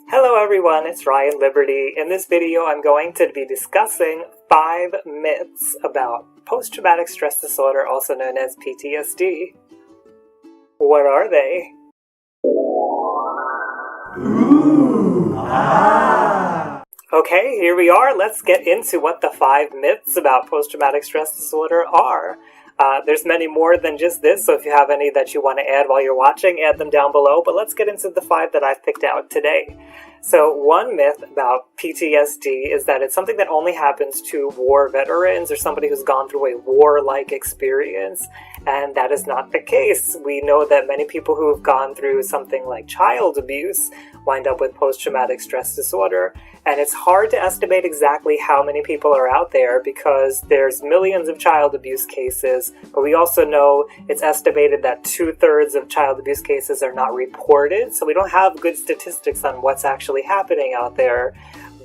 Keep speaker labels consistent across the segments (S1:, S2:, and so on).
S1: Hello everyone, it's Ryan Liberty. In this video I'm going to be discussing 5 myths about post-traumatic stress disorder, also known as PTSD. What are they? Okay, here we are. Let's get into what the 5 myths about post-traumatic stress disorder are. There's many more than just this, so if you have any that you want to add while you're watching, add them down below, but let's get into the 5 that I've picked out today. So one myth about PTSD is that it's something that only happens to war veterans or somebody who's gone through a war-like experience, and that is not the case. We know that many people who have gone through something like child abuse wind up with post-traumatic stress disorder, and it's hard to estimate exactly how many people are out there because there's millions of child abuse cases, but we also know it's estimated that 2/3 of child abuse cases are not reported, so we don't have good statistics on what's actually happening out there.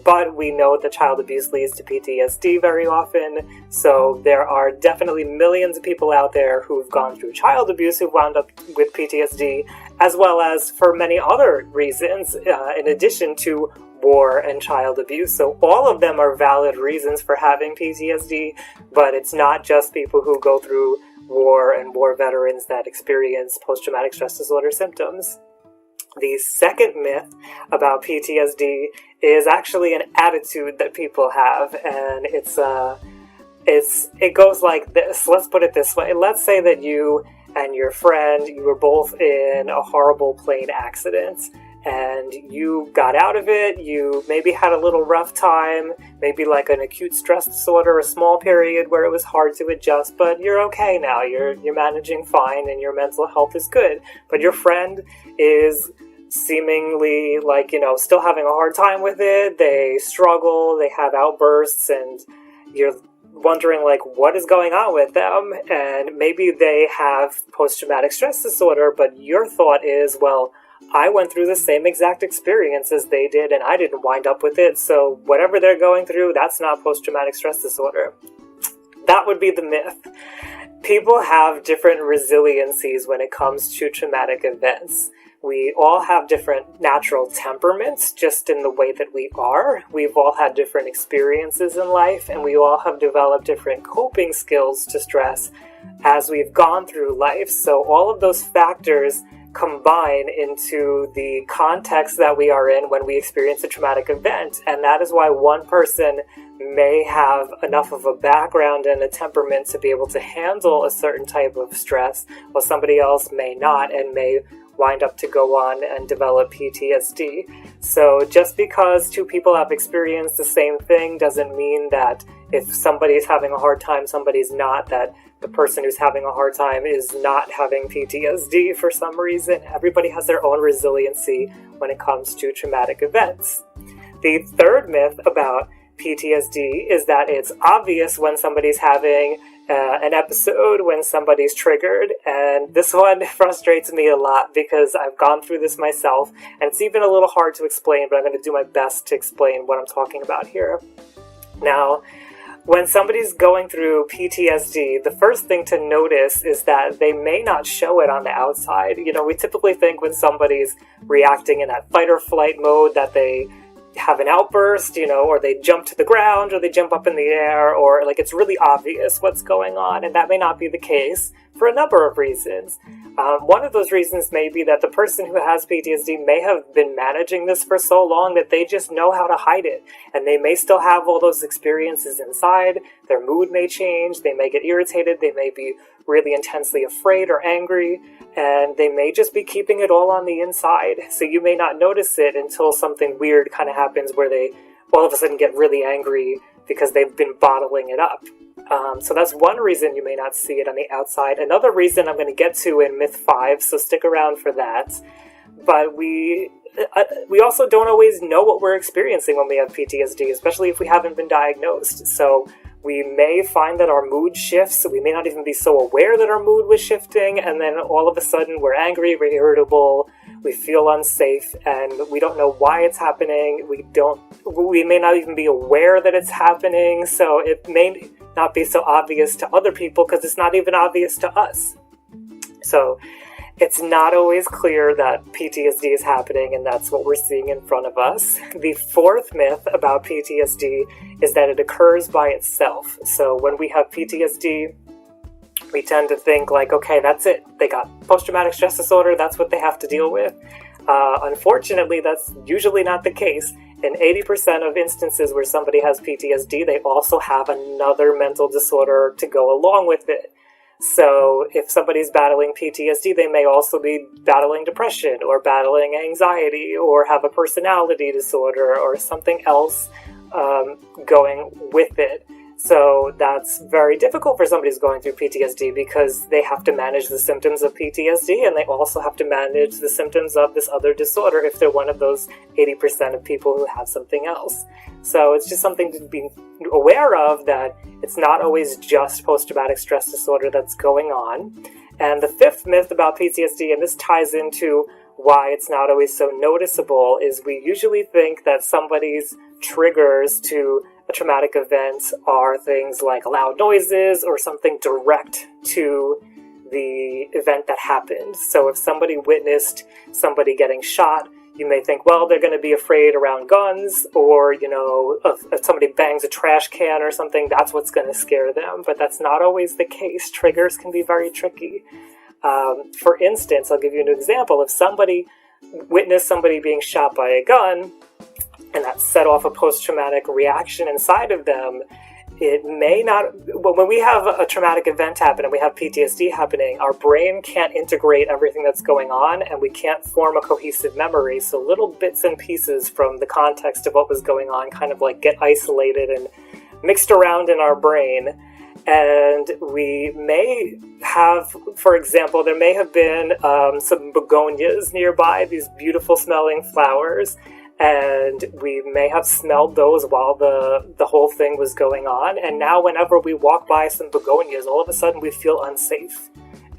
S1: But we know that child abuse leads to PTSD very often, so there are definitely millions of people out there who've gone through child abuse who've wound up with PTSD, as well as for many other reasons, in addition to war and child abuse. So all of them are valid reasons for having PTSD, but it's not just people who go through war and war veterans that experience post-traumatic stress disorder symptoms. The second myth about PTSD is actually an attitude that people have, and it goes like this. Let's put it this way. Let's say that you and your friend, you were both in a horrible plane accident, and you got out of it. You maybe had a little rough time, maybe like an acute stress disorder, a small period where it was hard to adjust, but you're okay now. You're managing fine and your mental health is good. But your friend is seemingly still having a hard time with it. They struggle, they have outbursts, and you're wondering what is going on with them, and maybe they have post-traumatic stress disorder, but your thought is, well, I went through the same exact experience as they did and I didn't wind up with it, so whatever they're going through, that's not post-traumatic stress disorder. That would be the myth. People have different resiliencies when it comes to traumatic events. We all have different natural temperaments just in the way that we are. We've all had different experiences in life, and we all have developed different coping skills to stress as we've gone through life. So all of those factors combine into the context that we are in when we experience a traumatic event. And that is why one person may have enough of a background and a temperament to be able to handle a certain type of stress, while somebody else may not and may wind up to go on and develop PTSD. So just because 2 people have experienced the same thing doesn't mean that if somebody's having a hard time, somebody's not, that the person who's having a hard time is not having PTSD for some reason. Everybody has their own resiliency when it comes to traumatic events. The third myth about PTSD is that it's obvious when somebody's having an episode, when somebody's triggered, and this one frustrates me a lot because I've gone through this myself, and it's even a little hard to explain, but I'm going to do my best to explain what I'm talking about here. Now, when somebody's going through PTSD, the first thing to notice is that they may not show it on the outside. We typically think when somebody's reacting in that fight or flight mode that they have an outburst, or they jump to the ground, or they jump up in the air, or it's really obvious what's going on, and that may not be the case for a number of reasons. One of those reasons may be that the person who has PTSD may have been managing this for so long that they just know how to hide it, and they may still have all those experiences inside. Their mood may change, they may get irritated, they may be really intensely afraid or angry, and they may just be keeping it all on the inside. So you may not notice it until something weird kind of happens where they all of a sudden get really angry because they've been bottling it up. So that's one reason you may not see it on the outside. Another reason I'm going to get to in myth 5, so stick around for that. But we also don't always know what we're experiencing when we have PTSD, especially if we haven't been diagnosed. So we may find that our mood shifts. We may not even be so aware that our mood was shifting, and then all of a sudden we're angry, we're irritable, we feel unsafe, and we don't know why it's happening. We may not even be aware that it's happening, so it may not be so obvious to other people because it's not even obvious to us. So It's not always clear that PTSD is happening, and that's what we're seeing in front of us. The fourth myth about PTSD is that it occurs by itself. So when we have PTSD, we tend to think like, okay, that's it. They got post-traumatic stress disorder. That's what they have to deal with. Unfortunately, that's usually not the case. In 80% of instances where somebody has PTSD, they also have another mental disorder to go along with it. So if somebody's battling PTSD, they may also be battling depression or battling anxiety or have a personality disorder or something else going with it. So that's very difficult for somebody who's going through PTSD because they have to manage the symptoms of PTSD and they also have to manage the symptoms of this other disorder if they're one of those 80% of people who have something else. So it's just something to be aware of, that it's not always just post-traumatic stress disorder that's going on. And the fifth myth about PTSD, and this ties into why it's not always so noticeable, is we usually think that somebody's triggers to a traumatic event are things like loud noises or something direct to the event that happened. So if somebody witnessed somebody getting shot, you may think, well, they're going to be afraid around guns, or, if somebody bangs a trash can or something, that's what's going to scare them. But that's not always the case. Triggers can be very tricky. For instance, I'll give you an example. If somebody witnessed somebody being shot by a gun, and that set off a post-traumatic reaction inside of them, it may not, when we have a traumatic event happen and we have PTSD happening, our brain can't integrate everything that's going on and we can't form a cohesive memory. So little bits and pieces from the context of what was going on kind of like get isolated and mixed around in our brain. And we may have, for example, there may have been some begonias nearby, these beautiful smelling flowers. And we may have smelled those while the whole thing was going on. And now whenever we walk by some begonias, all of a sudden we feel unsafe.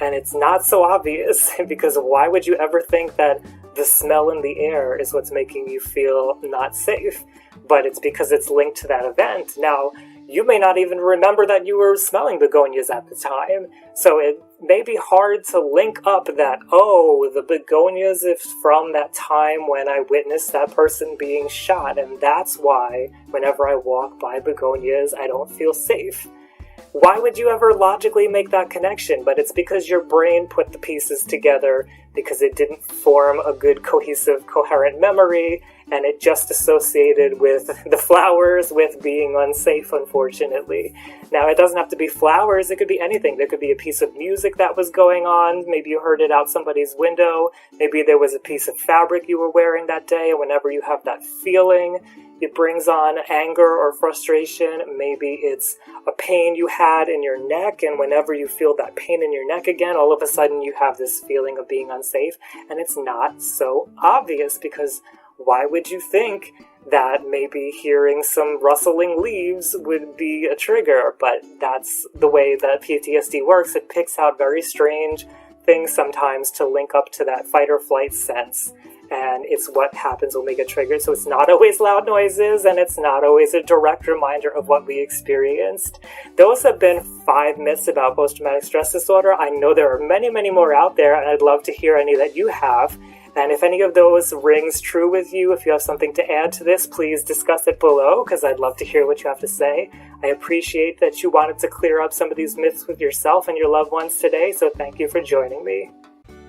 S1: And it's not so obvious, because why would you ever think that the smell in the air is what's making you feel not safe? But it's because it's linked to that event. Now, you may not even remember that you were smelling begonias at the time. So it may be hard to link up that, oh, the begonias is from that time when I witnessed that person being shot, and that's why whenever I walk by begonias, I don't feel safe. Why would you ever logically make that connection? But it's because your brain put the pieces together because it didn't form a good, cohesive, coherent memory, and it just associated with the flowers with being unsafe, unfortunately. Now, it doesn't have to be flowers, it could be anything. There could be a piece of music that was going on, maybe you heard it out somebody's window, maybe there was a piece of fabric you were wearing that day, and whenever you have that feeling, it brings on anger or frustration. Maybe it's a pain you had in your neck, and whenever you feel that pain in your neck again, all of a sudden you have this feeling of being unsafe, and it's not so obvious, because why would you think that maybe hearing some rustling leaves would be a trigger? But that's the way that PTSD works. It picks out very strange things sometimes to link up to that fight or flight sense. And it's what happens when we get triggered. So it's not always loud noises, and it's not always a direct reminder of what we experienced. Those have been 5 myths about post-traumatic stress disorder. I know there are many, many more out there, and I'd love to hear any that you have. And if any of those rings true with you, if you have something to add to this, please discuss it below, because I'd love to hear what you have to say. I appreciate that you wanted to clear up some of these myths with yourself and your loved ones today, so thank you for joining me.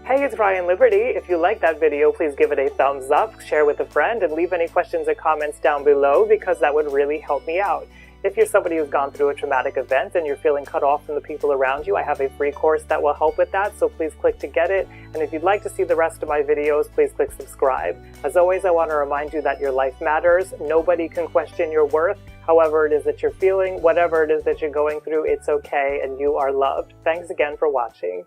S1: Hey, it's Ryan Liberty. If you liked that video, please give it a thumbs up, share with a friend, and leave any questions or comments down below, because that would really help me out. If you're somebody who's gone through a traumatic event and you're feeling cut off from the people around you, I have a free course that will help with that, so please click to get it. And if you'd like to see the rest of my videos, please click subscribe. As always, I want to remind you that your life matters. Nobody can question your worth. However it is that you're feeling, whatever it is that you're going through, it's okay, and you are loved. Thanks again for watching.